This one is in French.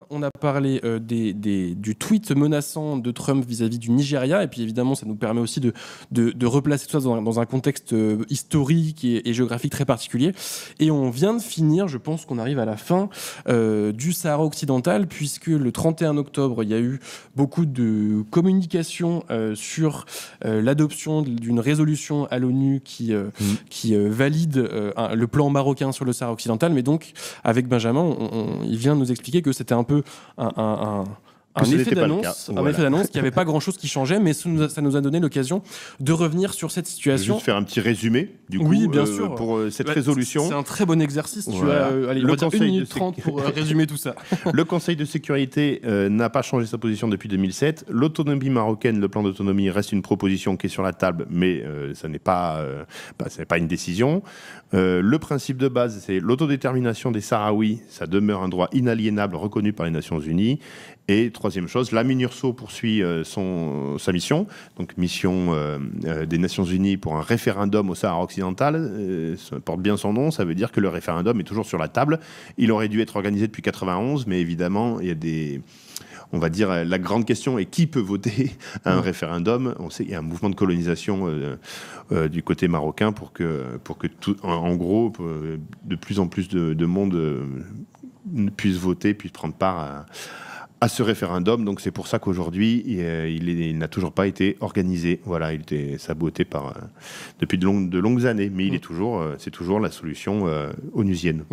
on a parlé du tweet menaçant de Trump vis-à-vis du Nigeria, et puis évidemment ça nous permet aussi de replacer tout ça dans un contexte historique et géographique très particulier. Et on vient de finir, je pense qu'on arrive à la fin du Sahara occidental, puisque le 31 octobre, il y a eu beaucoup de communication sur l'adoption d'une résolution à l'ONU qui valide le plan marocain sur le Sahara occidental. Mais donc, avec Benjamin, il vient nous expliquer que c'était un peu un effet d'annonce, qu'il n'y avait pas grand-chose qui changeait, mais ça nous a donné l'occasion de revenir sur cette situation. Je vais juste faire un petit résumé, du coup, oui, bien sûr. pour cette résolution. C'est un très bon exercice. Voilà. Tu as allez, 1 minute 30 pour résumer tout ça. Le Conseil de sécurité n'a pas changé sa position depuis 2007. L'autonomie marocaine, le plan d'autonomie, reste une proposition qui est sur la table, mais ça n'est pas une décision. Le principe de base, c'est l'autodétermination des Sahraouis. Ça demeure un droit inaliénable reconnu par les Nations Unies. Et troisième chose, la MINURSO poursuit sa mission, donc mission des Nations Unies pour un référendum au Sahara occidental. Ça porte bien son nom, ça veut dire que le référendum est toujours sur la table. Il aurait dû être organisé depuis 1991, mais évidemment, il y a on va dire, la grande question est qui peut voter à un référendum. On sait qu'il y a un mouvement de colonisation du côté marocain pour que tout, en gros, de plus en plus de monde puisse voter, puisse prendre part à ce référendum. Donc c'est pour ça qu'aujourd'hui il n'a toujours pas été organisé. Voilà, il était saboté depuis de longues années, mais c'est toujours la solution onusienne.